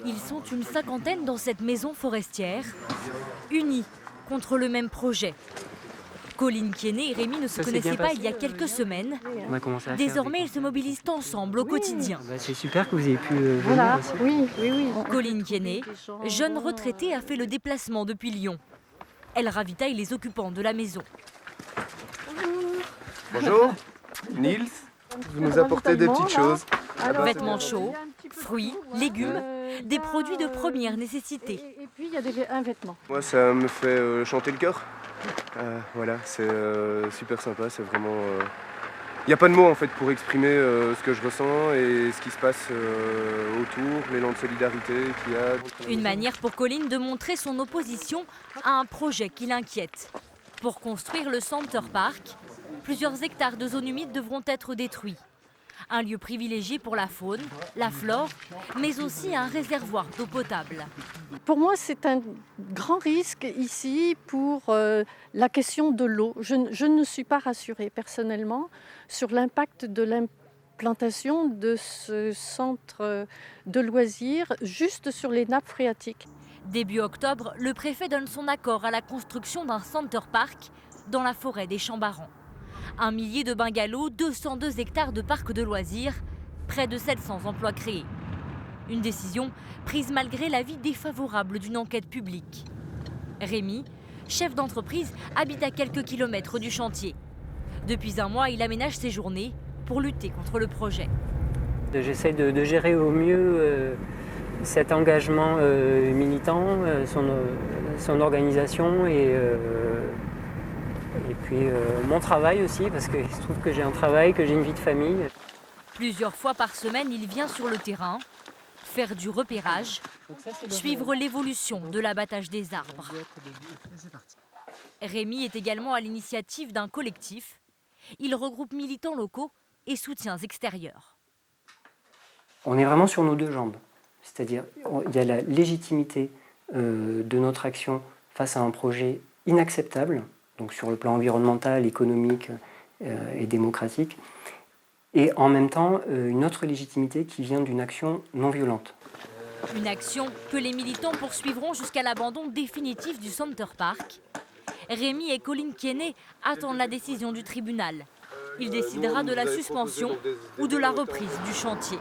Ils sont une cinquantaine dans cette maison forestière, unis contre le même projet. Colline Kienné et Rémi ne se connaissaient pas il y a quelques semaines. Désormais, ils se mobilisent ensemble au quotidien. C'est super que vous ayez pu venir aussi. Oui. Colline Kienné, jeune retraitée, a fait le déplacement depuis Lyon. Elle ravitaille les occupants de la maison. Bonjour, Nils. Vous nous apportez des petites choses. Vêtements chauds, fruits, légumes, des produits de première nécessité. Et puis il y a un vêtement. Moi, ça me fait chanter le cœur. Voilà, c'est super sympa, c'est vraiment... Il n'y a pas de mots en fait pour exprimer ce que je ressens et ce qui se passe autour, l'élan de solidarité qu'il y a. Une manière pour Colline de montrer son opposition à un projet qui l'inquiète. Pour construire le Center Park, plusieurs hectares de zones humides devront être détruits. Un lieu privilégié pour la faune, la flore, mais aussi un réservoir d'eau potable. Pour moi, c'est un grand risque ici pour la question de l'eau. Je ne suis pas rassurée personnellement sur l'impact de l'implantation de ce centre de loisirs juste sur les nappes phréatiques. Début octobre, le préfet donne son accord à la construction d'un Center Park dans la forêt des Chambarans. 1 millier de bungalows, 202 hectares de parcs de loisirs, près de 700 emplois créés. Une décision prise malgré l'avis défavorable d'une enquête publique. Rémi, chef d'entreprise, habite à quelques kilomètres du chantier. Depuis un mois, il aménage ses journées pour lutter contre le projet. J'essaie de gérer au mieux cet engagement militant, son organisation et puis mon travail aussi, parce qu'il se trouve que j'ai un travail, que j'ai une vie de famille. Plusieurs fois par semaine, il vient sur le terrain, faire du repérage, suivre l'évolution de l'abattage des arbres. Rémi est également à l'initiative d'un collectif. Il regroupe militants locaux et soutiens extérieurs. On est vraiment sur nos deux jambes. C'est-à-dire il y a la légitimité de notre action face à un projet inacceptable, donc sur le plan environnemental, économique et démocratique, et en même temps une autre légitimité qui vient d'une action non violente. Une action que les militants poursuivront jusqu'à l'abandon définitif du Center Park. Rémi et Colline Kienné attendent la décision du tribunal. Il décidera de la suspension ou de la reprise du chantier.